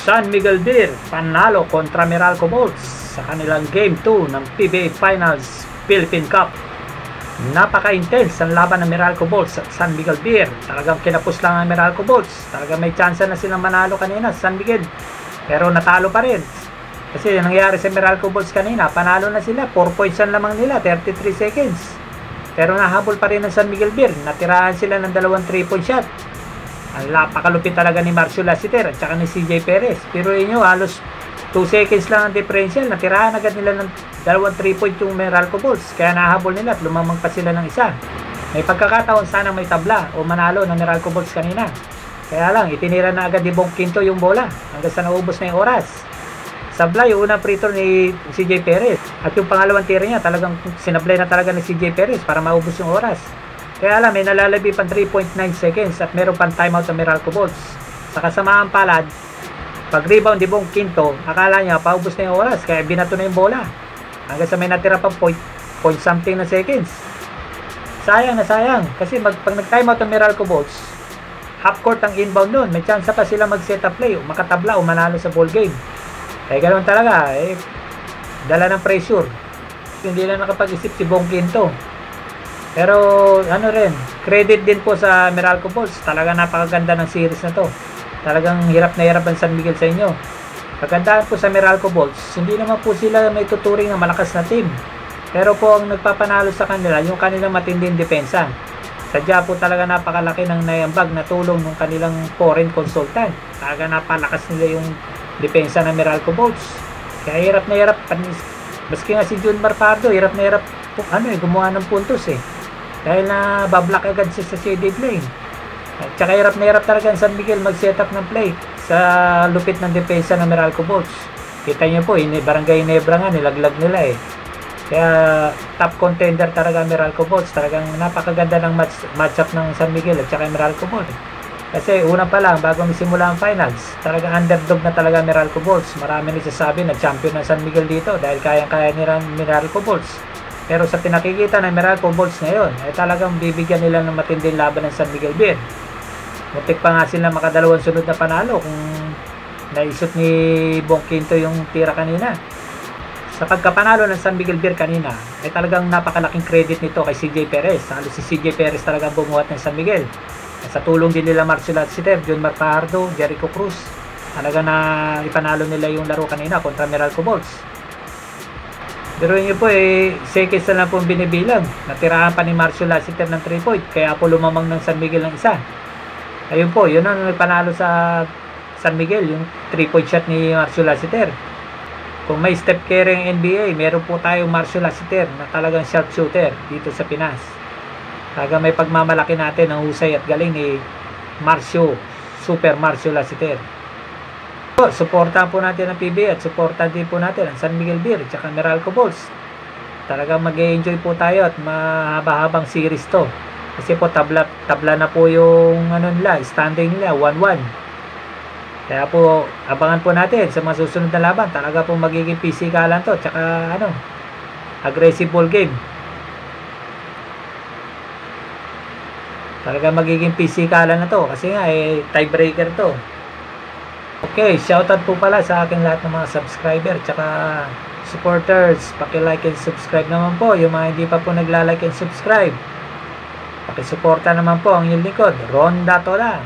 San Miguel Beer panalo kontra Meralco Bolts sa kanilang Game 2 ng PBA Finals Philippine Cup. Napaka-intense ang laban ng Meralco Bolts at San Miguel Beer. Talagang kinapos lang ang Meralco Bolts. Talagang may chance na silang manalo kanina sa San Miguel, pero natalo pa rin. Kasi nangyari sa Meralco Bolts kanina, panalo na sila, 4 points lang lamang nila, 33 seconds. Pero nahabol pa rin ng San Miguel Beer. Natirahan sila ng 2 3-point shot. Ang napakalupit talaga ni Marcio Lassiter at saka ni CJ Perez. Pero inyo, halos 2 seconds lang ang differential. Natirahan agad nila ng 2 3-point yung Meralco Bolts. Kaya nahabol nila at lumamang pa sila ng isa. May pagkakataon sana may tabla o manalo ng Meralco Bolts kanina. Kaya lang, itinira na agad ni Bong Quinto yung bola hanggang sa naubos na yung oras. Sablay yung unang free throw ni CJ Perez. At yung pangalawang tira niya, talagang sinablay na talaga ni CJ Perez para maubos yung oras. Kaya alam, may nalalabi pang 3.9 seconds at meron pang timeout sa Meralco Bolts. Sa kasamaan palad, pag rebound di Bong Quinto, akala niya paubos na yung oras, kaya binato na yung bola. Hanggang sa may natira pang point something na seconds. Sayang na sayang, kasi pag nag-timeout ang Meralco Bolts, half court ang inbound nun, may chance pa sila mag-set up play, o makatabla o manalo sa ball game. Kaya ganoon talaga, dala ng pressure. Hindi na nakapag-isip si Bong Quinto. Pero ano rin, credit din po sa Meralco Bolts. Talaga napakaganda ng series na to. Talagang hirap na hirap ang San Miguel sa inyo. Pagandaan po sa Meralco Bolts, hindi naman po sila may tuturing na malakas na team. Pero po ang nagpapanalo sa kanila, yung kanilang matinding depensa. Sadya po talaga napakalaki ng naiambag na tulong ng kanilang foreign consultant. Talaga napalakas nila yung depensa ng Meralco Bolts. Kaya hirap na hirap. Maski nga si Junmar Pardo, hirap na hirap gumawa ng puntos dahil na bablock agad siya sa shaded lane. At saka hirap na hirap talaga ang San Miguel mag-set up ng play sa lupit ng depensa ng Meralco Bolts. Kita nyo po, Barangay Nebra nga, nilaglag nila Kaya top contender talaga ang Meralco Bolts. Talagang napakaganda ng matchup ng San Miguel at saka Meralco Bolts. Kasi una pa lang, bago magsimula ang finals, talagang underdog na talaga ang Meralco Bolts. Marami nagsasabi na champion ng San Miguel dito dahil kayang-kaya nila ang Meralco Bolts. Pero sa pinakikita ng Meralco Bolts ngayon, ay talagang bibigyan nila ng matinding laban ng San Miguel Beer. Muntik pa nga sila makadalawang sunod na panalo kung naisot ni Bong Quinto yung tira kanina. Sa pagkapanalo ng San Miguel Beer kanina, ay talagang napakalaking credit nito kay CJ Perez. Halos si CJ Perez talagang bumuhat ng San Miguel. At sa tulong din nila Marcio Lassiter, Junmar Fajardo, Jericho Cruz, talaga na ipanalo nila yung laro kanina kontra Meralco Bolts. Pero yun po seconds na lang po binibilang. Natirahan pa ni Marcio Lassiter ng 3-point. Kaya po lumamang ng San Miguel ng isa. Ayun po, yun ang nagpanalo sa San Miguel, yung 3-point shot ni Marcio Lassiter. Kung may Steph Curry ng NBA, meron po tayong Marcio Lassiter na talagang sharpshooter dito sa Pinas. Talaga may pagmamalaki natin ang husay at galing ni Super Marcio Lassiter. Suportahan po natin ang PBA at suportahan din po natin ang San Miguel Beer at saka Meralco Bolts. Talagang mag-enjoy po tayo at mahaba-habang series to. Kasi po tabla na po yung standing nila 1-1. Kaya po abangan po natin sa mga susunod na laban. Talaga po magiging pisikalan to at saka aggressive ball game. Talaga magiging pisikalan na to kasi nga tiebreaker to. Okay, shoutout po pala sa aking lahat ng mga subscriber tsaka supporters. Paki-like and subscribe naman po yung mga hindi pa po nagla-like and subscribe. Paki-suporta naman po ang inyong lingkod, Ron Datola.